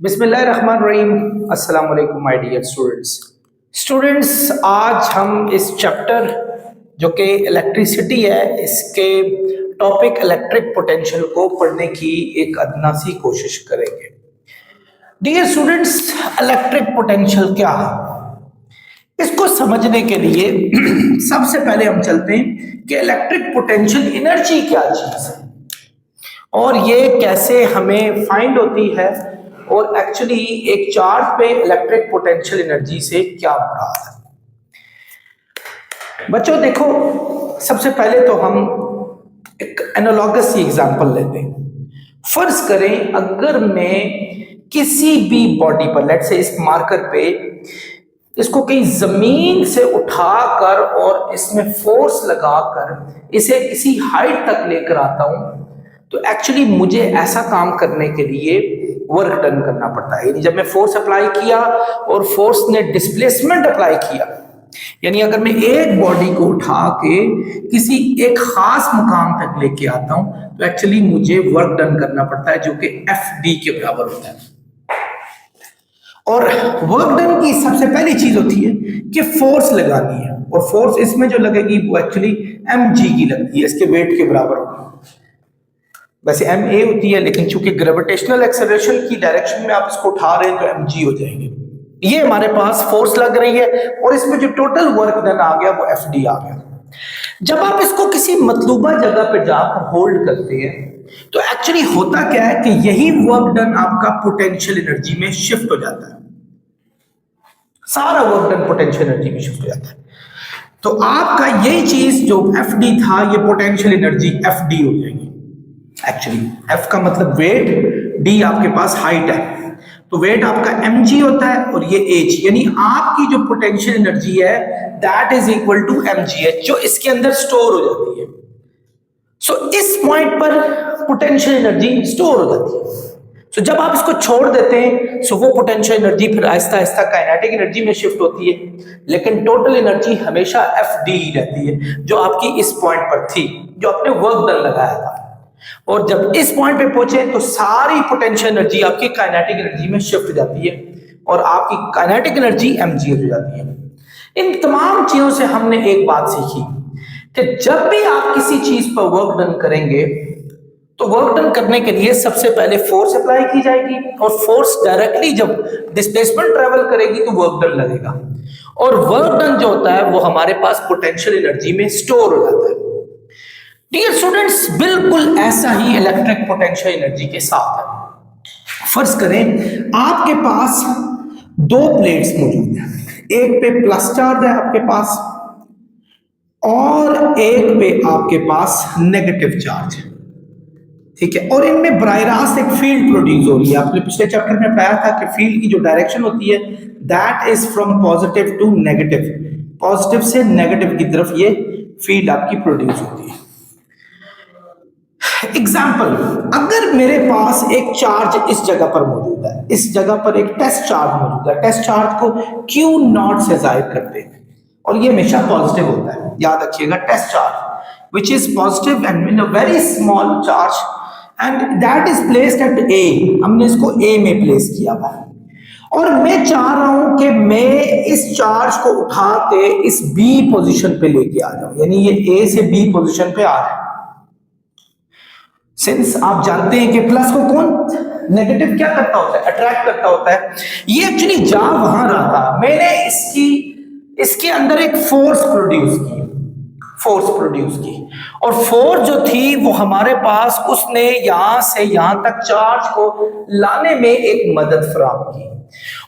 बिस्मिल्लाहिर्रहमानिर्रहीम। अस्सलाम वालेकुम माय डियर स्टूडेंट्स, आज हम इस चैप्टर जो कि इलेक्ट्रिसिटी है इसके टॉपिक इलेक्ट्रिक पोटेंशियल को पढ़ने की एक अदना सी कोशिश करेंगे। डियर स्टूडेंट्स, इलेक्ट्रिक पोटेंशियल क्या है, इसको समझने के लिए सबसे पहले हम चलते हैं कि इलेक्ट्रिक पोटेंशियल एनर्जी क्या चीज है और ये कैसे हमें फाइंड होती है और एक्चुअली एक चार्ज पे इलेक्ट्रिक पोटेंशियल एनर्जी से क्या मुराद है। बच्चों देखो, सबसे पहले तो हम एक एनालॉगस एग्जांपल लेते हैं। फर्ज करें अगर मैं किसी भी बॉडी पर, लेट्स से इस मार्कर पे इसको कहीं जमीन से उठाकर और इसमें फोर्स लगाकर इसे किसी हाइट तक लेकर आता हूं, तो एक्चुअली मुझे ऐसा काम करने के लिए वर्क डन करना पड़ता है। यानी जब मैं फोर्स अप्लाई किया और फोर्स ने डिस्प्लेसमेंट अप्लाई किया, यानी अगर मैं एक बॉडी को उठा के किसी एक खास मुकाम तक लेके आता हूं तो एक्चुअली मुझे वर्क डन करना पड़ता है जो कि FD के बराबर होता है। और वर्क डन की सबसे पहली चीज होती है कि फोर्स लगानी है, और फोर्स इसमें जो लगेगी वो एक्चुअली mg की लगती है, इसके वेट के बराबर होगी। वैसे ma होती है, लेकिन चूंकि ग्रेविटेशनल एक्सेलरेशन की डायरेक्शन में आप इसको उठा रहे हैं तो mg हो जाएंगे। ये हमारे पास फोर्स लग रही है और इसमें जो टोटल वर्क डन आ गया वो FD आ गया। जब आप इसको किसी मतलूबा जगह पे जाकर होल्ड करते हैं तो एक्चुअली होता क्या है कि यही वर्क डन आपका पोटेंशियल एनर्जी में शिफ्ट हो जाता है। सारा वर्क डन पोटेंशियल एनर्जी में शिफ्ट हो जाता है। तो आपका यही चीज जो FD था, ये पोटेंशियल एनर्जी FD हो जाएगी। एक्चुअली F का मतलब वेट, D आपके पास हाइट है, तो वेट आपका mg होता है और ये h, यानी आपकी जो पोटेंशियल एनर्जी है that is equal to mgh, जो इसके अंदर स्टोर हो जाती है। सो इस पॉइंट पर पोटेंशियल एनर्जी स्टोर हो जाती है। सो जब आप इसको छोड़ देते हैं सो वो पोटेंशियल एनर्जी फिर आहिस्ता आहिस्ता काइनेटिक एनर्जी में शिफ्ट होती है, लेकिन टोटल एनर्जी हमेशा FD रहती है जो आपकी इस पॉइंट पर थी, जो आपने वर्क डन लगाया था। और जब इस पॉइंट पे पहुंचे तो सारी पोटेंशियल एनर्जी आपकी काइनेटिक एनर्जी में शिफ्ट हो जाती है और आपकी काइनेटिक एनर्जी mg हो जाती है। इन तमाम चीजों से हमने एक बात सीखी कि जब भी आप किसी चीज पर वर्क डन करेंगे तो वर्क डन करने के लिए सबसे पहले फोर्स अप्लाई की जाएगी, और फोर्स डायरेक्टली जब डिस्प्लेसमेंट ट्रेवल करेगी तो वर्क डन लगेगा, और वर्क डन जो होता है वो हमारे पास पोटेंशियल एनर्जी में स्टोर हो जाता है। डियर स्टूडेंट्स, बिल्कुल ऐसा ही इलेक्ट्रिक पोटेंशियल एनर्जी के साथ है। फर्ज करें आपके पास दो प्लेट्स मौजूद हैं, एक पे प्लस चार्ज है आपके पास और एक पे आपके पास नेगेटिव चार्ज है, ठीक है, और इनमें बराह रास्त एक फील्ड प्रोड्यूस हो रही है। आपने पिछले चैप्टर में पढ़ाया था कि फील्ड की जो डायरेक्शन होती है that is from positive to negative, positive से नेगेटिव की तरफ ये फील्ड आपकी प्रोड्यूस होती है। एग्जाम्पल, अगर मेरे पास एक चार्ज इस जगह पर मौजूद है, इस जगह पर एक टेस्ट चार्ज मौजूद है, टेस्ट चार्ज को Q0 से जाहिर करते हैं और ये हमेशा पॉजिटिव होता है, याद रखिएगा। Test charge which is positive and in a very small charge and that is placed at A, हमने इसको A में प्लेस किया हुआ है, और मैं चाह रहा हूं कि मैं इस चार्ज को उठा के इस B पोजीशन पे लेके आ जाऊं, यानी ये A से B पोजीशन पे आ रहा है। सिंस आप जानते हैं कि प्लस को कौन नेगेटिव क्या करता होता है, अट्रैक्ट करता होता है, ये एक्चुअली जा वहां रहा था, मैंने इसके अंदर एक फोर्स प्रोड्यूस की और फोर्स जो थी वो हमारे पास उसने यहां से यहां तक चार्ज को लाने में एक मदद फराहम की,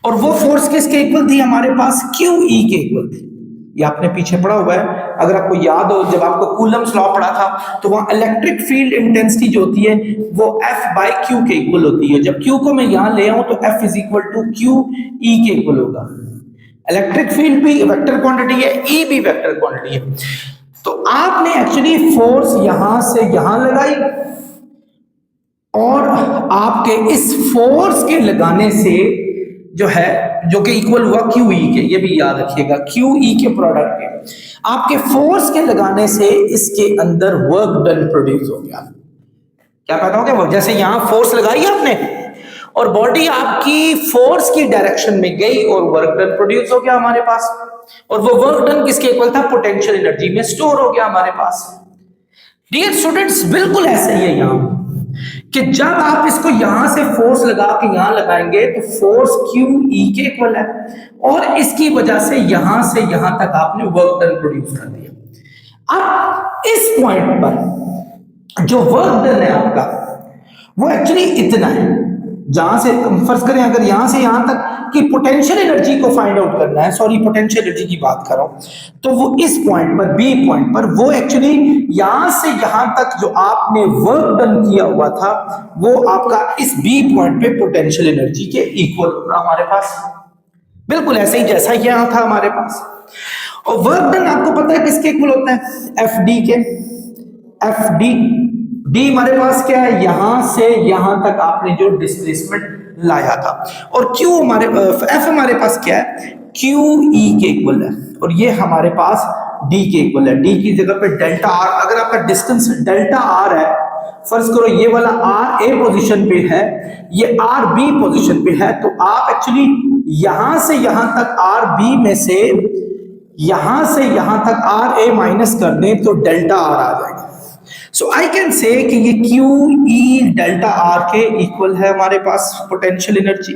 और वो फोर्स किसके इक्वल थी, हमारे पास QE के इक्वल थी। ये आपने पीछे पढ़ा हुआ है, अगर आपको याद हो जब आपको कूलम्स लॉ पढ़ा था तो वहां इलेक्ट्रिक फील्ड इंटेंसिटी जो होती है वो F/Q के इक्वल होती है। जब Q को मैं यहां ले आऊं तो F is equal to QE के इक्वल होगा। इलेक्ट्रिक फील्ड भी वेक्टर क्वांटिटी है, E भी वेक्टर क्वांटिटी है। तो आपने एक्चुअली फोर्स यहां से यहां लगाई और आपके इस फोर्स के लगाने से जो है, जो कि इक्वल हुआ QE के, ये भी याद रखिएगा, QE के प्रोडक्ट के आपके फोर्स के लगाने से इसके अंदर वर्क डन प्रोड्यूस हो गया। क्या पैदा हो गया, वो जैसे यहां फोर्स लगाई आपने और बॉडी आपकी फोर्स की डायरेक्शन में गई और वर्क डन प्रोड्यूस हो गया हमारे पास, और वो वर्क डन किसके इक्वल था, पोटेंशियल एनर्जी में स्टोर हो गया हमारे पास। डियर स्टूडेंट्स, बिल्कुल ऐसा ही है यहां कि जब आप इसको यहां से फोर्स लगा के यहां लगाएंगे तो फोर्स क्यू ई के इक्वल है, और इसकी वजह से से यहां तक आपने वर्क डन प्रोड्यूस कर दिया। अब इस पॉइंट पर जो वर्क डन है आपका वो एक्चुअली इतना है, जहां से फर्ज करें अगर यहां से यहां तक की पोटेंशियल एनर्जी को फाइंड आउट करना है, सॉरी पोटेंशियल एनर्जी की बात कर रहा हूं, तो वो इस पॉइंट पर, बी पॉइंट पर, वो एक्चुअली यहां से यहां तक जो आपने वर्क डन किया हुआ था वो आपका इस बी पॉइंट पे पोटेंशियल एनर्जी के इक्वल होगा हमारे पास, बिल्कुल ऐसे ही जैसा यहाँ था हमारे पास। और वर्क डन आपको पता है किसके इक्वल होता है, एफ डी के। एफ डी, डी हमारे पास क्या है, यहां से यहां तक आपने जो डिस्प्लेसमेंट लाया था, और क्यू हमारे एफ हमारे पास क्या है, क्यू ई के इक्वल है, और ये हमारे पास डी के इक्वल है। डी की जगह पे डेल्टा आर, अगर आपका डिस्टेंस डेल्टा आर है, फर्ज करो ये वाला आर ए पोजीशन पे है, ये आर बी पोजीशन पे है, तो आप एक्चुअली यहां से यहां तक आर बी में से यहां तक आर ए माइनस कर दें तो डेल्टा आर आ जाएगा। सो आई कैन से कि ये क्यू ई डेल्टा आर के इक्वल है हमारे पास पोटेंशियल एनर्जी।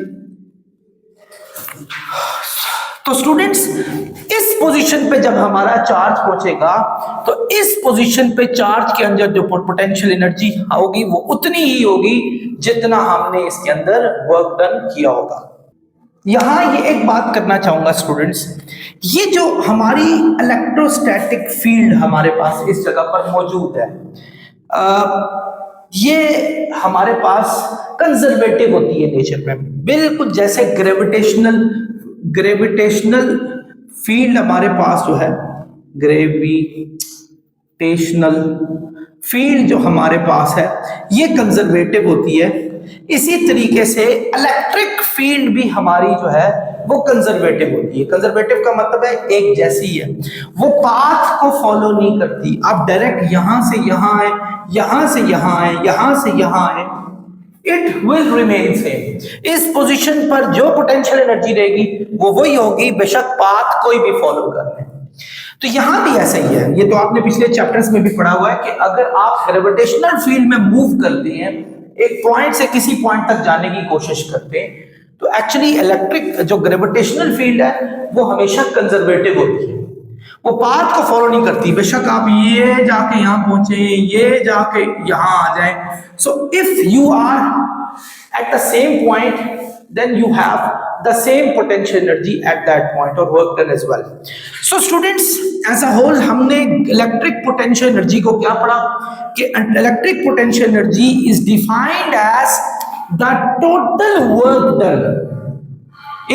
तो स्टूडेंट्स, इस पोजीशन पे जब हमारा चार्ज पहुंचेगा तो इस पोजीशन पे चार्ज के अंदर जो पोटेंशियल एनर्जी होगी वो उतनी ही होगी जितना हमने इसके अंदर वर्क डन किया होगा। यहां ये एक बात करना चाहूंगा स्टूडेंट्स, ये जो हमारी इलेक्ट्रोस्टैटिक फील्ड हमारे पास इस जगह पर मौजूद है, ये हमारे पास कंजर्वेटिव होती है नेचर में, बिल्कुल जैसे ग्रेविटेशनल फील्ड हमारे पास जो है, ग्रेविटेशनल फील्ड जो हमारे पास है ये कंजर्वेटिव होती है। इसी तरीके से इलेक्ट्रिक फील्ड भी हमारी जो है वो कंजर्वेटिव होती है। कंजर्वेटिव का मतलब है एक जैसी है, वो पाथ को फॉलो नहीं करती। आप डायरेक्ट यहां से यहां आए, यहां से यहां आए, यहां से यहां आए, इट विल रिमेन सेम। इस पोजीशन पर जो पोटेंशियल एनर्जी रहेगी वो वही होगी, बेशक पाथ कोई भी फॉलो कर ले। तो यहां भी ऐसा ही है, ये तो आपने पिछले चैप्टर्स में भी पढ़ा हुआ है कि अगर आप ग्रेविटेशनल फील्ड में मूव करते हैं, एक पॉइंट से किसी पॉइंट तक जाने की कोशिश करते हैं, तो एक्चुअली इलेक्ट्रिक जो ग्रेविटेशनल फील्ड है वो हमेशा कंजर्वेटिव होती है, वो पाथ को फॉलो नहीं करती। बेशक आप ये जाके यहां पहुंचे, ये जाके यहां आ जाए। So if you are at the same point then you have the same potential energy at that point, or work done as well. So students, as a whole हमने electric potential energy को क्या पढ़ा कि electric potential energy is defined as the total work done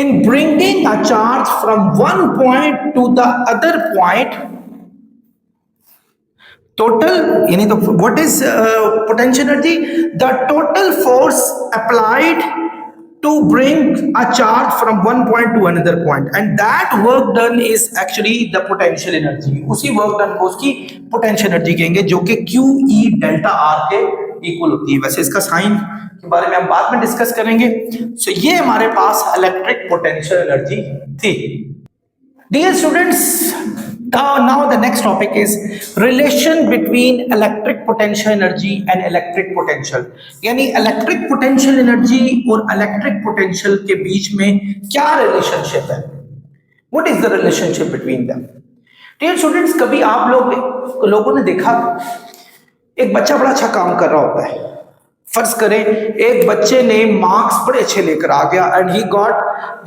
in bringing a charge from one point to the other point. Total यानी तो what is potential energy? The total force applied to bring a charge from one point to another point, and that work done is actually the potential energy. उसी work done को उसकी potential energy कहेंगे, जो कि q e delta r के equal होती है। वैसे इसका साइन के बारे में हम बाद में डिस्कस करेंगे। सो ये हमारे पास इलेक्ट्रिक पोटेंशियल एनर्जी थी। Dear students, now the next topic is relation between electric potential energy and electric potential, यानी electric potential energy और electric potential के बीच में क्या रिलेशनशिप है, what is the relationship between them? Dear students, कभी आप लोगों ने देखा एक बच्चा बड़ा अच्छा काम कर रहा होता है, फर्ज करें एक बच्चे ने मार्क्स बड़े अच्छे लेकर आ गया and he got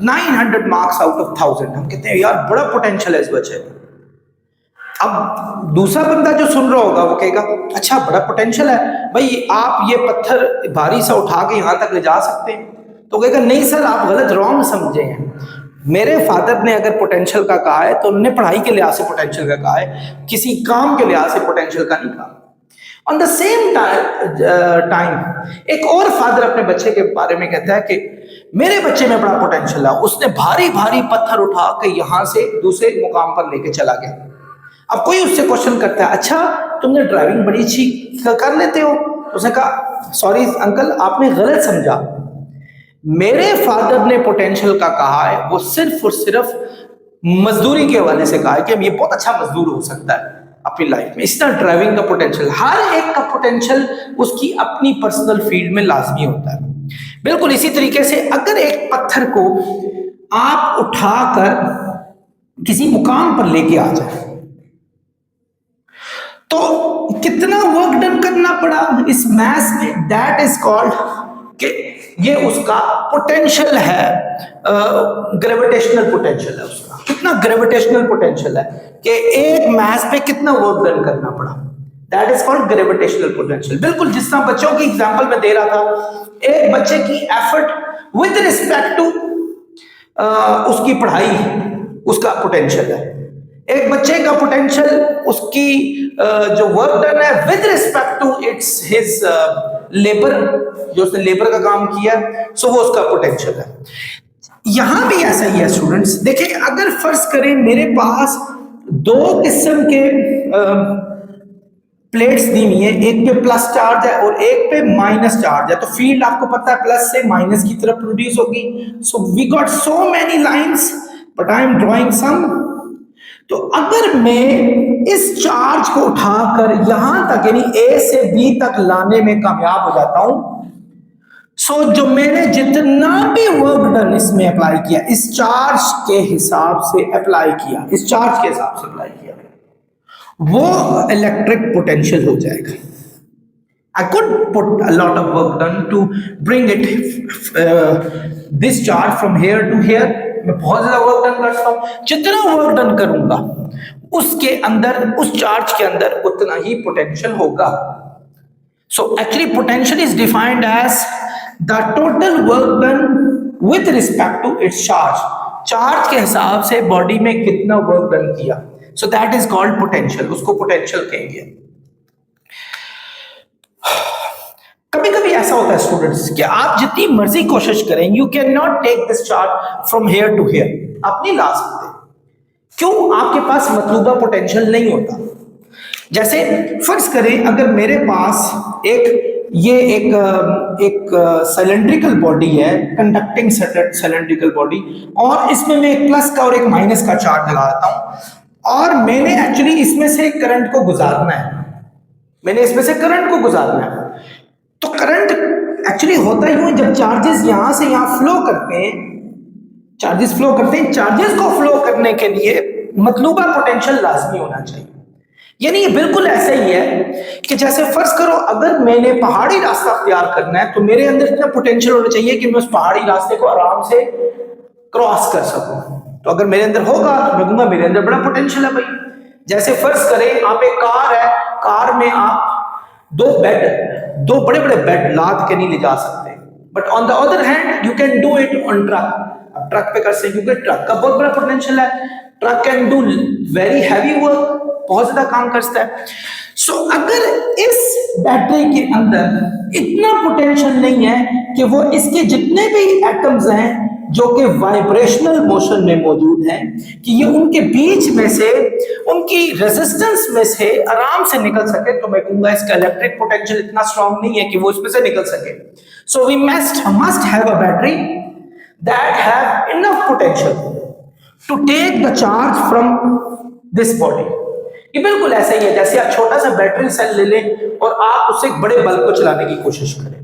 900 marks out of 1000। हम कहते हैं यार बड़ा पोटेंशियल है इस बच्चे में। अब दूसरा बंदा जो सुन रहा होगा वो कहेगा अच्छा बड़ा पोटेंशियल है भाई, आप ये पत्थर भारी सा उठा के यहां तक ले जा सकते हैं। तो कहेगा नहीं सर, आप गलत रॉन्ग समझे हैं। मेरे फादर ने अगर पोटेंशियल का कहा है तो उन्होंने पढ़ाई के लिहाज से पोटेंशियल का कहा है, किसी काम के लिहाज से पोटेंशियल का नहीं कहा। ऑन द सेम टाइम एक और फादर अपने बच्चे के बारे में कहता है कि मेरे बच्चे में बड़ा पोटेंशियल है, उसने भारी भारी पत्थर उठा के यहां से दूसरे मुकाम पर लेके चला गया। अब कोई उससे क्वेश्चन करता है अच्छा तुमने ड्राइविंग बड़ी अच्छी कर लेते हो, तो उसने कहा सॉरी अंकल आपने गलत समझा, मेरे फादर ने पोटेंशियल का कहा है वो सिर्फ और सिर्फ मजदूरी के हवाले से कहा है कि ये बहुत अच्छा मजदूर हो सकता है अपनी लाइफ में। इस तरह ड्राइविंग का पोटेंशियल, हर एक का पोटेंशियल उसकी अपनी पर्सनल फील्ड में लाजमी होता है। बिल्कुल इसी तरीके से अगर एक पत्थर को आप उठाकर किसी मुकाम पर लेके आ जाए तो कितना वर्क डन करना पड़ा इस मैथ में, दैट इज कॉल्ड कि ये उसका पोटेंशियल है, ग्रेविटेशनल पोटेंशियल है उसका। कितना ग्रेविटेशनल पोटेंशियल है कि एक मास पे कितना वर्क डन करना पड़ा, that is called gravitational potential. बिल्कुल जिस तरह बच्चों की एग्जांपल में दे रहा था, एक बच्चे की एफर्ट विद रिस्पेक्ट टू उसकी पढ़ाई, उसका पोटेंशियल है। एक बच्चे का पोटेंशियल उसकी जो वर्क डन है with respect to its his labour, जो उसने लेबर का काम किया, सो वो उसका पोटेंशियल है। यहां भी ऐसा ही है स्टूडेंट्स। देखिए अगर फर्ज करें मेरे पास दो किस्म के प्लेट्स दी हुई है, एक पे प्लस चार्ज है और एक पे माइनस चार्ज है, तो फील्ड आपको पता है प्लस से माइनस की तरफ प्रोड्यूस होगी। So we got so many lines but I am drawing some. तो अगर मैं इस चार्ज को उठाकर यहां तक यानी ए से बी तक लाने में कामयाब हो जाता हूं, सो जो मैंने जितना भी वर्क डन इसमें अप्लाई किया, इस चार्ज के हिसाब से अप्लाई किया, इस चार्ज के हिसाब से अप्लाई किया, वो इलेक्ट्रिक पोटेंशियल हो जाएगा। I could put a lot of work done to bring it this charge from here to here. मैं बहुत ज्यादा वर्क डन करता हूं, जितना वर्क डन करूंगा उसके अंदर, उस चार्ज के अंदर उतना ही पोटेंशियल होगा। So actually potential is defined as the total work done with respect to its charge. Charge के हिसाब से बॉडी में कितना वर्क डन किया, so that is called potential, उसको पोटेंशियल कहेंगे। कभी कभी ऐसा होता है स्टूडेंट्स कि आप जितनी मर्जी कोशिश करें, you can not take this charge from here to here, आप नहीं ला सकते। क्यों? आपके पास मतलूबा पोटेंशियल नहीं होता। जैसे फर्ज करें अगर मेरे पास एक सिलेंड्रिकल बॉडी है, कंडक्टिंग सिलेंड्रिकल बॉडी, और इसमें मैं एक प्लस का और एक माइनस का चार्ज लगा देता हूं, और मैंने एक्चुअली इसमें से करंट को गुजारना है, तो करंट एक्चुअली होता ही जब चार्जेस यहां से यहां फ्लो करते हैं, चार्जेस को फ्लो करने के लिए मतलूबा पोटेंशियल लाजमी होना चाहिए। यानी ये बिल्कुल ऐसा ही है कि जैसे फर्ज करो अगर मैंने पहाड़ी रास्ता अख्तियार करना है तो मेरे अंदर इतना पोटेंशियल होना चाहिए कि मैं उस पहाड़ी रास्ते को आराम से क्रॉस कर सकूं। तो अगर मेरे अंदर होगा तो मैं कहूंगा मेरे अंदर बड़ा पोटेंशियल है भाई। जैसे फर्ज करें आप एक कार है, कार में आप दो बड़े बड़े बेड लाद के नहीं ले जा सकते, but on the other hand you can do it on truck. आप ट्रक पे कर सकते हैं क्योंकि ट्रक का बहुत बड़ा पोटेंशियल है, truck can do very heavy work, बहुत ज्यादा काम करता है। सो अगर इस बैटरी के अंदर इतना पोटेंशियल नहीं है कि वो इसके जितने भी एटम्स हैं जो कि वाइब्रेशनल मोशन में मौजूद हैं, कि ये उनके बीच में से, उनकी रेजिस्टेंस में से आराम से निकल सके, तो मैं कहूंगा इसका इलेक्ट्रिक पोटेंशियल इतना स्ट्रांग नहीं है कि वो इसमें से निकल सके। So we must have a battery that have enough potential to take the charge from this body. ये बिल्कुल ऐसा ही है जैसे आप छोटा सा बैटरी सेल ले लें और आप उससे एक बड़े बल्ब को चलाने की कोशिश करें,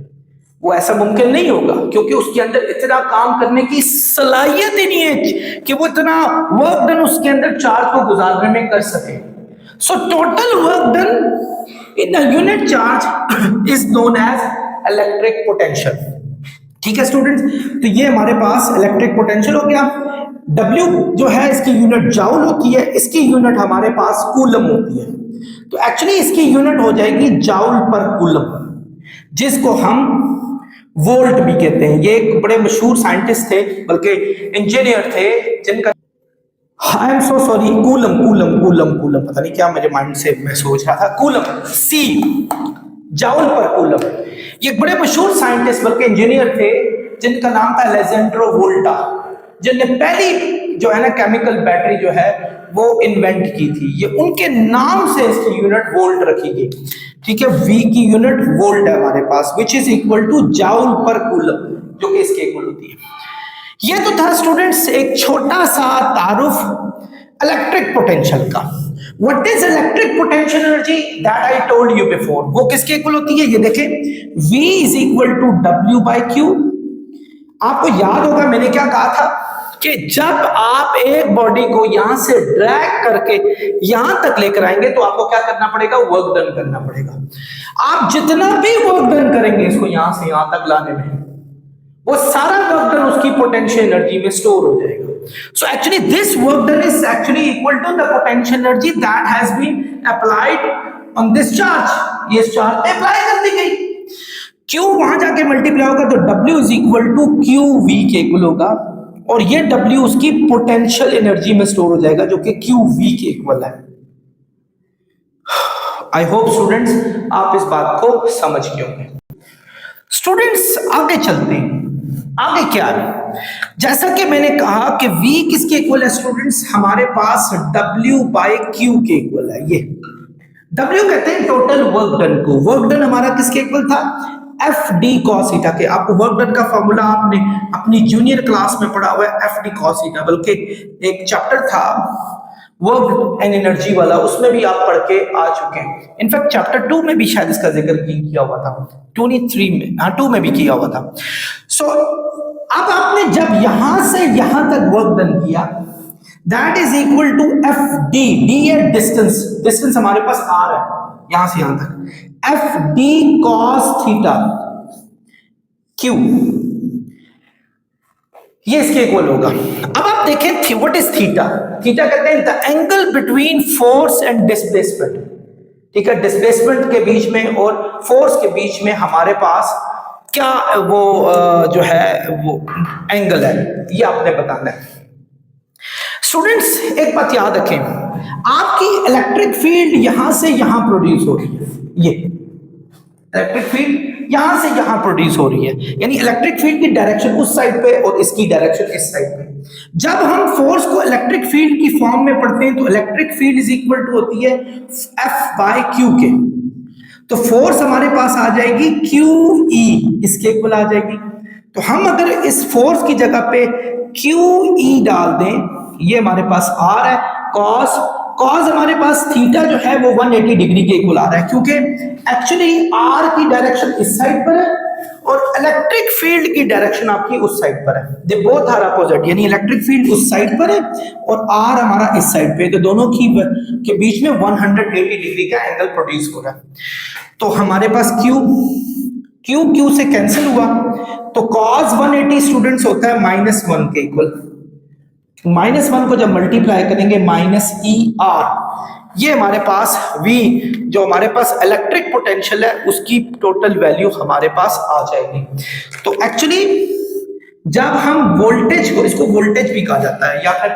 वो ऐसा मुमकिन नहीं होगा क्योंकि उसके अंदर इतना काम करने की सलाहियत ही नहीं है कि वो इतना वर्क डन उसके अंदर चार्ज को गुजारने में कर सके। So total work done in a unit charge is known as electric potential. ठीक है स्टूडेंट्स, तो ये हमारे पास इलेक्ट्रिक पोटेंशियल हो गया। W जो है इसकी यूनिट जाउल होती है, इसकी यूनिट हमारे पास कूलम होती है, तो एक्चुअली इसकी यूनिट हो जाएगी जाउल पर कूलम, जिसको हम वोल्ट भी कहते हैं। ये एक बड़े मशहूर साइंटिस्ट थे, बल्कि इंजीनियर थे, जिनका I am so sorry, coulomb पता नहीं क्या मेरे माइंड से मैं सोच रहा था, कूलम, सी, जाउल पर कूलम। ये एक बड़े मशहूर साइंटिस्ट बल्कि इंजीनियर थे जिनका नाम था अलेजेंड्रो वोल्टा, जिनने पहली जो है ना केमिकल बैटरी जो है वो इन्वेंट की थी। ये उनके नाम से इसकी यूनिट वोल्ट रखी गई। ठीक है, V की यूनिट वोल्ट है हमारे पास, which is equal to joule per coulomb. जो कि इसके इक्वल होती है। ये तो था स्टूडेंट्स एक छोटा सा तारुफ इलेक्ट्रिक पोटेंशियल का। What is electric potential energy that I told you before, वो किसके इक्वल होती है? ये देखें, V is equal to W by Q। आपको याद होगा मैंने क्या कहा था कि जब आप एक बॉडी को यहां से ड्रैग करके यहां तक लेकर आएंगे तो आपको क्या करना पड़ेगा? वर्क डन करना पड़ेगा। आप जितना भी वर्क डन करेंगे इसको यहां से यहां तक लाने में, वो सारा वर्क डन उसकी पोटेंशियल एनर्जी में स्टोर हो जाएगा। So actually this work done is actually equal to the potential energy that has been applied on this charge। ये इस चार्ज पे अप्लाई कर दी गई। Q वहां जाके मल्टीप्लाई होगा तो W is equal to QV के इक्वल होगा, और ये W उसकी पोटेंशियल एनर्जी में स्टोर हो जाएगा जो कि QV के इक्वल है। आई होप स्टूडेंट्स आप इस बात को समझ गए होंगे। स्टूडेंट्स आगे चलते हैं, आगे क्या है? जैसा कि मैंने कहा कि V किसके इक्वल है स्टूडेंट्स? हमारे पास W बाई Q के इक्वल है। ये W कहते हैं टोटल वर्क डन को। वर्क डन हमारा किसके इक्वल था? FD cos थीटा के। आपको वर्क डन का फॉर्मूला आपने अपनी जूनियर क्लास में पढ़ा हुआ है, FD cos थीटा, बल्कि एक चैप्टर था वर्क एंड एनर्जी वाला, उसमें भी आप पढ़ के आ चुके हैं। इनफैक्ट चैप्टर 2 में भी शायद इसका जिक्र किया हुआ था, 23 में, हाँ 2 में भी किया हुआ था। सो अब आपने जब यहां से यहां तक वर्क डन किया, that is equal to FD। D है डिस्टेंस, डिस्टेंस हमारे पास R है यहां से यहां तक, FD cos थीटा Q, ये इसके इक्वल होगा। अब आप देखें व्हाट इज थीटा? थीटा कहते हैं the angle between force and displacement. ठीक है, डिस्प्लेसमेंट के बीच में और फोर्स के बीच में हमारे पास क्या वो जो है वो एंगल है, ये आपने बताना है। स्टूडेंट्स एक बात याद रखें, आपकी इलेक्ट्रिक फील्ड यहां से यहां प्रोड्यूस हो रही है। ये इलेक्ट्रिक फील्ड यहां से यहां प्रोड्यूस हो रही है, यानी इलेक्ट्रिक फील्ड की डायरेक्शन उस साइड पे और इसकी डायरेक्शन इस साइड पे। जब हम फोर्स को इलेक्ट्रिक फील्ड की फॉर्म में पढ़ते हैं तो electric field is equal to होती है F बाय Q के। तो फोर्स हमारे पास आ जाएगी QE, इसके इक्वल आ जाएगी। तो हम अगर इस फोर्स की जगह पे QE डाल दें, ये हमारे पास R है, cos हमारे पास थीटा जो है वो 180 डिग्री के इक्वल आ रहा है, क्योंकि एक्चुअली R की डायरेक्शन इस साइड पर है और इलेक्ट्रिक फील्ड की डायरेक्शन आपकी उस साइड पर है। दे बोथ आर अपोजिट, यानी इलेक्ट्रिक फील्ड उस साइड पर है और R हमारा इस साइड पे, तो दोनों के बीच में 180 डिग्री का एंगल प्रोड्यूस हो रहा है। तो हमारे पास Q से कैंसिल हुआ, तो cos 180 स्टूडेंट्स होता है -1 के इक्वल। -1 को जब मल्टीप्लाई करेंगे -ER, ये हमारे पास V जो हमारे पास इलेक्ट्रिक पोटेंशियल है उसकी टोटल वैल्यू हमारे पास आ जाएगी। तो एक्चुअली जब हम वोल्टेज को, इसको वोल्टेज भी कहा जाता है या फिर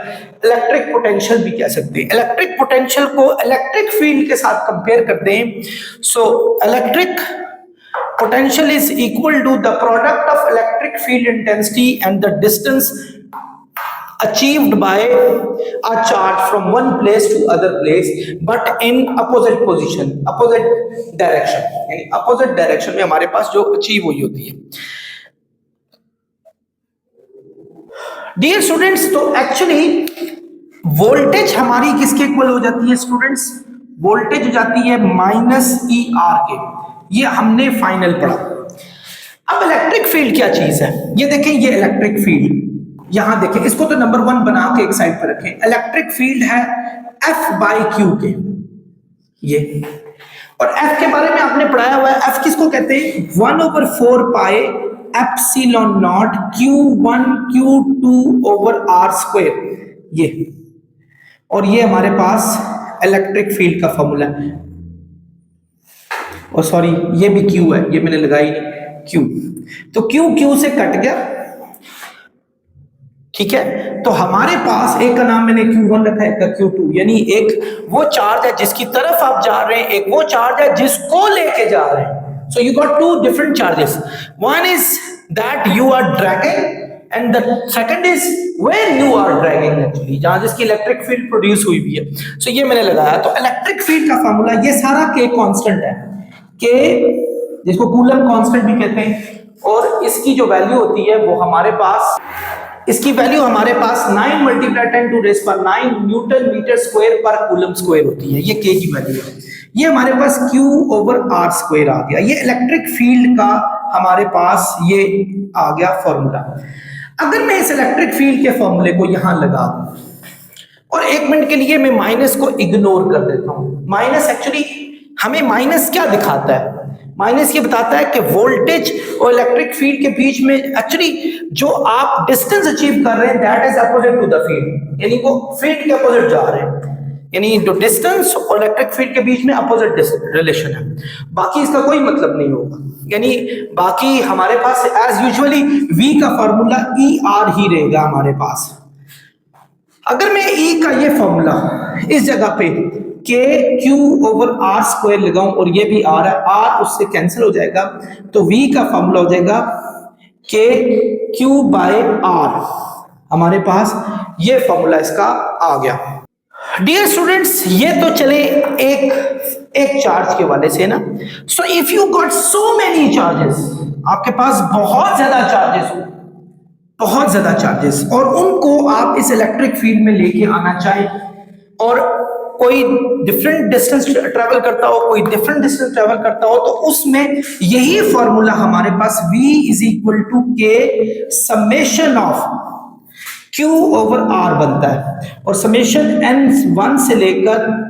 इलेक्ट्रिक पोटेंशियल भी कह सकते हैं, इलेक्ट्रिक पोटेंशियल को इलेक्ट्रिक फील्ड के साथ कंपेयर करते हैं। So electric potential is equal to the product of electric field intensity and the distance achieved by a charge from one place to other place but in opposite position, opposite direction, यानी opposite direction में हमारे पास जो achieve हुई होती है। Dear students, तो actually voltage हमारी किसके इक्वल हो जाती है स्टूडेंट्स? वोल्टेज हो जाती है -ER के। ये हमने फाइनल पढ़ा। अब इलेक्ट्रिक फील्ड क्या चीज है? ये देखें, ये इलेक्ट्रिक फील्ड यहां देखें, इसको तो नंबर 1 बना के एक साइड पर रखें। इलेक्ट्रिक फील्ड है F बाई Q के, ये, और F के बारे में आपने पढ़ाया हुआ है। F किसको कहते हैं? 1/4 pi epsilon not Q1 Q2 over R square, ये, और ये हमारे पास इलेक्ट्रिक फील्ड का फॉर्मूला है। और सॉरी, ये भी Q है, ये मैंने लगाई नहीं, Q, तो Q से कट गया, ठीक है। तो हमारे पास एक का नाम मैंने Q1 रखा है, एक का Q2, यानी एक वो चार्ज है जिसकी तरफ आप जा रहे हैं, एक वो चार्ज है जिसको लेके जा रहे हैं। So you got 2 different charges, one is that you are dragging and the second is where you are dragging, actually जहां जिसकी इलेक्ट्रिक फील्ड प्रोड्यूस हुई भी है। सो ये मैंने लगाया। तो इलेक्ट्रिक फील्ड का फॉर्मूला, ये सारा K कांस्टेंट है, K जिसको कूलम कांस्टेंट भी कहते हैं, और इसकी जो वैल्यू होती है वो हमारे पास, इसकी वैल्यू हमारे पास 9 मल्टीप्लाई 10 टू रेस पर 9 न्यूटन मीटर स्क्वायर पर कूलम स्क्वायर होती है। ये के की वैल्यू है। ये हमारे पास Q ओवर R स्क्वायर आ गया। ये इलेक्ट्रिक फील्ड का हमारे पास ये आ गया फॉर्मूला। अगर मैं इस इलेक्ट्रिक फील्ड के फॉर्मूले को यहां लगा दूं और एक मिनट के लिए मैं माइनस को इग्नोर कर देता हूं। माइनस एक्चुअली हमें माइनस क्या दिखाता है? माइनस ये बताता है कि वोल्टेज और इलेक्ट्रिक फील्ड के बीच में एक्चुअली जो आप डिस्टेंस अचीव कर रहे हैं that is opposite to the field, यानी वो फील्ड के अपोजिट जा रहे हैं, यानी जो डिस्टेंस और इलेक्ट्रिक फील्ड के बीच में अपोजिट रिलेशन है। बाकी इसका कोई मतलब नहीं होगा, यानी बाकी हमारे पास एज यूजुअली V का फॉर्मूला ER ही रहेगा हमारे पास। अगर मैं E का ये फॉर्मूला इस जगह पे के Q ओवर R स्क्वायर लगाऊं और ये भी R है, R उससे कैंसिल हो जाएगा, तो V का फॉर्मूला हो जाएगा के Q बाय R। हमारे पास ये फॉर्मूला इसका आ गया। डियर स्टूडेंट्स, ये तो चले एक चार्ज के वाले से ना। सो if you got so many charges, आपके पास बहुत ज्यादा चार्जेस हो, बहुत ज्यादा चार्जेस, और उनको आप इस इलेक्ट्रिक फील्ड में लेके आना चाहें, और कोई डिफरेंट डिस्टेंस ट्रेवल करता हो, कोई डिफरेंट डिस्टेंस ट्रेवल करता हो, तो उसमें यही फॉर्मूला हमारे पास V इज इक्वल टू के summation of Q over R बनता है, और समेशन n 1 से लेकर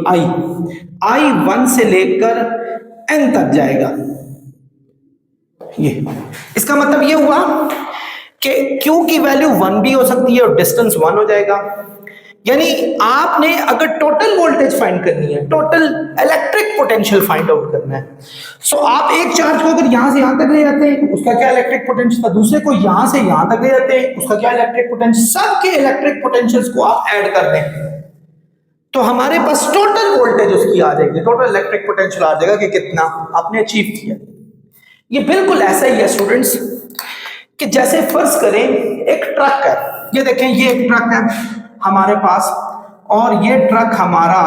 I 1 से लेकर n तक जाएगा। ये इसका मतलब ये हुआ कि Q की वैल्यू 1 भी हो सकती है और डिस्टेंस 1 हो जाएगा। यानी आपने अगर टोटल वोल्टेज फाइंड करनी है, total electric potential find out करना है, सो आप एक चार्ज को अगर यहां से यहां तक ले जाते हैं उसका क्या इलेक्ट्रिक पोटेंशियल था, दूसरे को यहां से यहां तक ले जाते हैं उसका क्या इलेक्ट्रिक पोटेंशियल, सबके इलेक्ट्रिक पोटेंशियल्स को आप ऐड कर दें तो हमारे पास टोटल वोल्टेज उसकी आ जाएगी, टोटल इलेक्ट्रिक पोटेंशियल आ जाएगा कि कितना आपने अचीव किया। ये बिल्कुल ऐसा ही है स्टूडेंट्स कि जैसे फर्ज करें एक ट्रक है, ये देखें ये एक ट्रक है हमारे पास, और ये ट्रक हमारा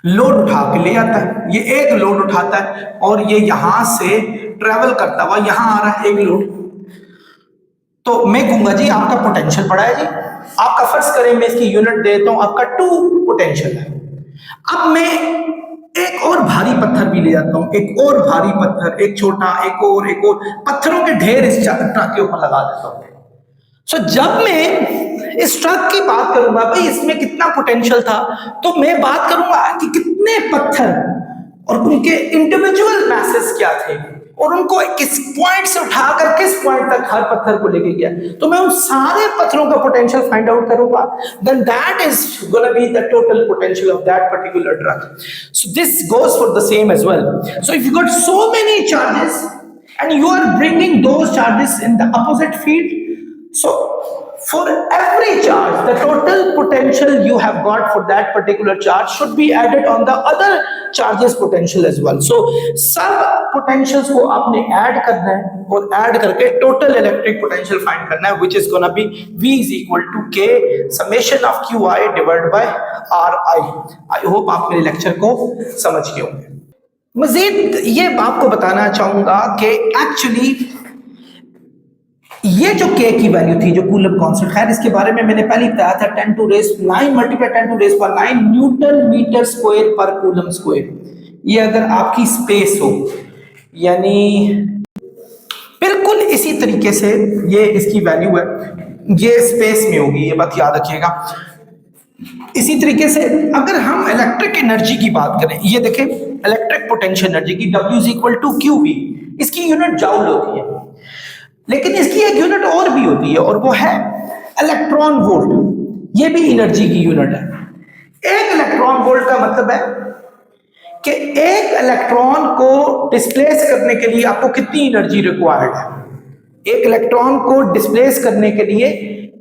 लोड उठा के ले आता है, ये एक लोड उठाता है और ये यहां से ट्रेवल करता हुआ यहां आ रहा है एक लोड, तो मैं कहूंगा जी आपका पोटेंशियल पड़ा है जी, आपका फर्ज करें मैं इसकी यूनिट देता हूं, आपका 2 पोटेंशियल है। अब मैं एक और भारी पत्थर भी ले जाता हूं, एक और भारी पत्थर, एक छोटा, एक और पत्थरों के ढेर इस ट्रक के ऊपर लगा देता हूं। सो जब मैं इस ट्रक की बात करूंगा भाई इसमें कितना पोटेंशियल था, तो मैं बात करूंगा कि कितने पत्थर और उनके इंडिविजुअल मैसेज क्या थे और उनको किस पॉइंट से उठाकर किस पॉइंट तक हर पत्थर को लेके गया, तो मैं उन सारे पत्थरों का पोटेंशियल फाइंड आउट करूंगा, then that is going to be the total potential of that particular truck. So this goes for the same as well. So if you got so many charges and you are bringing those charges in the opposite field, so for every charge the total potential you have got for that particular charge should be added on the other charges potential as well. So सब potentials को आपने add करना है और add करके total electric potential find करना है, which is gonna be V is equal to K summation of QI divided by RI. I hope आप मेरे लेक्चर को समझ गए होंगे। मजीद ये आपको बताना चाहूंगा कि एक्चुअली ये जो K की वैल्यू थी जो कूलम कांस्टेंट, खैर इसके बारे में मैंने पहले बताया था 10 to raise 9 multiply 10 to raise पर 9 न्यूटन मीटर स्क्वायर पर कूलम स्क्वायर। ये अगर आपकी स्पेस हो, यानी बिल्कुल इसी तरीके से ये इसकी वैल्यू है, ये स्पेस में होगी, ये बात याद रखिएगा। इसी तरीके से अगर हम इलेक्ट्रिक एनर्जी की बात करें, ये देखें इलेक्ट्रिक पोटेंशियल एनर्जी की W is equal to QV, इसकी यूनिट जाउल होती है, लेकिन इसकी एक यूनिट और भी होती है और वो है इलेक्ट्रॉन वोल्ट। ये भी एनर्जी की यूनिट है। एक इलेक्ट्रॉन वोल्ट का मतलब है कि एक इलेक्ट्रॉन को डिस्प्लेस करने के लिए आपको कितनी एनर्जी रिक्वायर्ड है, एक इलेक्ट्रॉन को डिस्प्लेस करने के लिए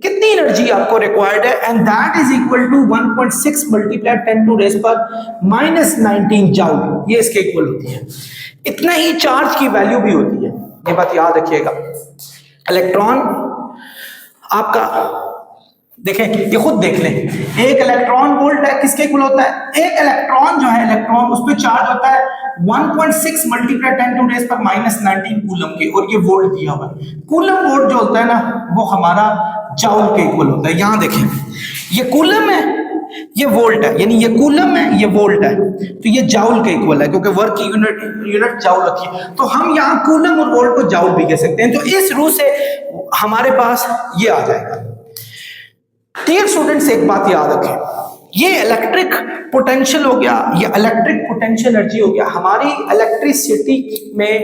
कितनी एनर्जी आपको रिक्वायर्ड है, and that is equal to 1.6 multiply 10 to raise पर -19 जाउल, ये इसके इक्वल होती है। इतना ही चार्ज की वैल्यू भी होती है, ये बात याद रखिएगा। इलेक्ट्रॉन आपका देखें, ये खुद देख लें, एक इलेक्ट्रॉन वोल्ट है, किसके इक्वल होता है? एक इलेक्ट्रॉन जो है, इलेक्ट्रॉन उस पर चार्ज होता है 1.6 मल्टीप्लाई 10⁻⁻19 कूलम के, और ये वोल्ट दिया हुआ है। कूलम वोल्ट जो होता है ना, वो हमारा जाउल के इक्वल होता है। यहां देखें, ये कूलम है, ये वोल्ट है, यानी ये कूलम है, ये वोल्ट है, तो ये जाउल के इक्वल है, क्योंकि वर्क की यूनिट जाउल रखी है। तो हम यहाँ कूलम और वोल्ट को जाउल भी कह सकते हैं। तो इस रूल से हमारे पास ये आ जाएगा। डियर स्टूडेंट्स, एक बात याद रखें, ये इलेक्ट्रिक पोटेंशियल हो गया, ये इलेक्ट्रिक पोटेंशियल एनर्जी हो गया हमारी इलेक्ट्रिसिटी में,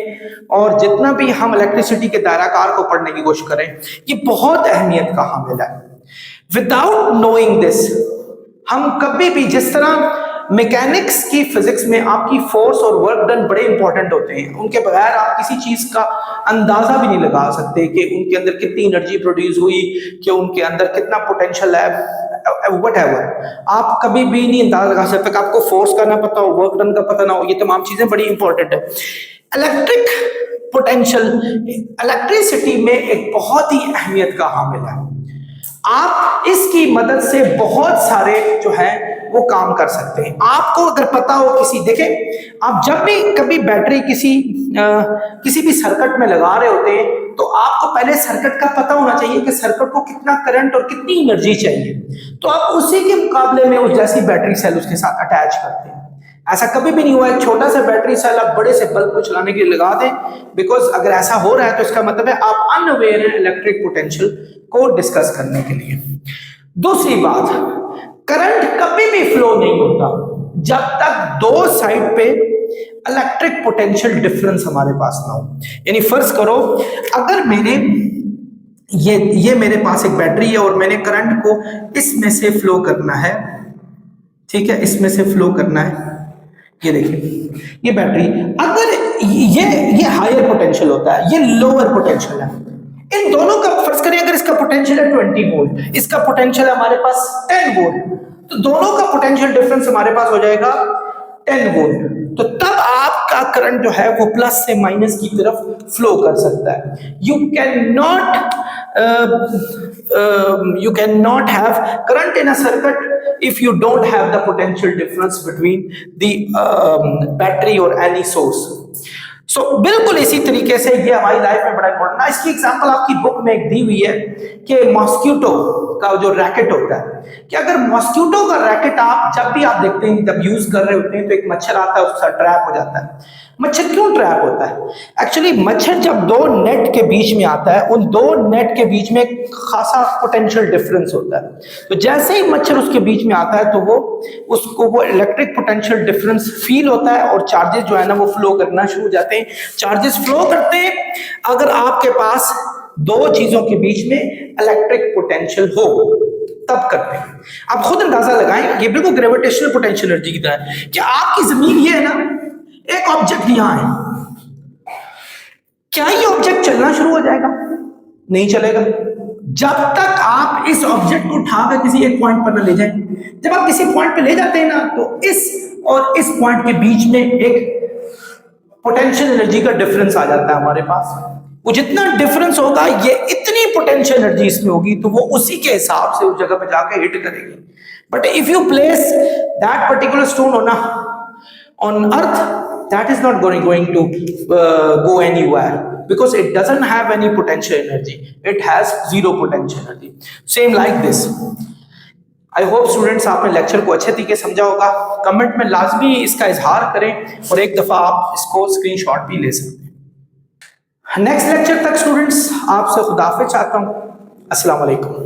और जितना भी हम इलेक्ट्रिसिटी के दायराकार को पढ़ने की कोशिश करें, ये बहुत अहमियत का हामिल है। विदाउट नोइंग दिस, हम कभी भी, जिस तरह मैकेनिक्स की फिजिक्स में आपकी फोर्स और वर्क डन बड़े इंपॉर्टेंट होते हैं, उनके बगैर आप किसी चीज का अंदाजा भी नहीं लगा सकते कि उनके अंदर कितनी एनर्जी प्रोड्यूस हुई, कि उनके अंदर कितना पोटेंशियल है, व्हाटएवर, आप कभी भी नहीं अंदाजा लगा सकते कि आपको फोर्स का ना पता हो, वर्क डन का पता ना हो। ये तमाम चीजें बड़ी इंपॉर्टेंट है। इलेक्ट्रिक पोटेंशियल इलेक्ट्रिसिटी में एक बहुत ही अहमियत का हामिल है। आप इसकी मदद से बहुत सारे जो है वो काम कर सकते हैं। आपको अगर पता हो किसी, देखें, आप जब भी कभी बैटरी किसी भी सर्किट में लगा रहे होते हैं, तो आपको पहले सर्किट का पता होना चाहिए कि सर्किट को कितना करंट और कितनी एनर्जी चाहिए, तो आप उसी के मुकाबले में उस जैसी बैटरी सेल उसके साथ अटैच करते हैं। ऐसा कभी भी नहीं हुआ एक छोटा सा बैटरी सेल आप बड़े से बल्ब को चलाने के लिए लगा दें, बिकॉज अगर ऐसा हो रहा है तो इसका मतलब है आप अनअवेयर हैं इलेक्ट्रिक पोटेंशियल को डिस्कस करने के लिए। दूसरी बात, करंट कभी भी फ्लो नहीं होता जब तक दो साइड पे इलेक्ट्रिक पोटेंशियल डिफरेंस हमारे पास ना हो। यानी फर्ज करो, अगर मैंने ये मेरे पास एक बैटरी है और मैंने करंट को इसमें से फ्लो करना है, ठीक है, इसमें से फ्लो करना है, ये देखिए ये बैटरी, अगर ये हायर पोटेंशियल होता है, ये लोअर पोटेंशियल है, इन दोनों का फर्ज करें, अगर इसका पोटेंशियल है 20 वोल्ट, इसका पोटेंशियल है हमारे पास 10 वोल्ट, तो दोनों का पोटेंशियल डिफरेंस हमारे पास हो जाएगा 10 वोल्ट। तो तब आपका करंट जो है वो प्लस से माइनस की तरफ फ्लो कर सकता है। you cannot have current in a circuit if you don't have the potential difference between the battery or any source. So बिल्कुल इसी तरीके से ये हमारी लाइफ में बड़ा इंपॉर्टेंट है। इसकी एग्जांपल आपकी बुक में एक दी हुई है कि मॉस्किटो का जो रैकेट होता है, कि अगर मॉस्किटो का रैकेट आप जब भी आप देखते हैं, जब यूज कर रहे होते हैं, तो एक मच्छर आता है, उसका ट्रैप हो जाता है। मच्छर क्यों ट्रैप होता है? एक्चुअली मच्छर जब दो नेट के बीच में आता है, उन दो नेट के बीच में एक खासा पोटेंशियल डिफरेंस होता है, तो जैसे ही मच्छर उसके बीच में आता है तो वो इलेक्ट्रिक पोटेंशियल डिफरेंस फील होता है और चार्जेस जो है ना वो फ्लो करना शुरू हो जाते हैं। चार्जेस फ्लो करते हैं अगर आपके पास दो चीजों के बीच में इलेक्ट्रिक पोटेंशियल हो, तब करते हैं। आप खुद अंदाजा लगाएं, ये बिल्कुल ग्रेविटेशनल पोटेंशियल एनर्जी की तरह है कि आपकी जमीन ये है ना, एक ऑब्जेक्ट यहां है, क्या ये ऑब्जेक्ट चलना शुरू हो जाएगा? नहीं चलेगा जब तक आप इस ऑब्जेक्ट को उठाकर किसी एक पॉइंट पर ना ले जाएं। जब आप किसी पॉइंट पे ले जाते हैं ना, तो इस और इस पॉइंट के बीच में एक पोटेंशियल एनर्जी का डिफरेंस आ जाता है हमारे पास। वो जितना डिफरेंस होगा, ये इतनी पोटेंशियल एनर्जी इसमें होगी, तो वो उसी के हिसाब से उस जगह पे जाके हिट करेगी। But if you place that particular stone on earth, that is not going to go anywhere because it doesn't have any potential energy. It has zero potential energy. Same like this. I hope students आपने lecture को अच्छे तरीके समझा होगा। Comment में लाजमी इसका इजहार करें और एक दफा आप इसको स्क्रीनशॉट भी ले सकते हैं। नेक्स्ट लेक्चर तक स्टूडेंट्स आपसे खुदाफिज चाहता हूँ। अस्सलाम वालेकुम।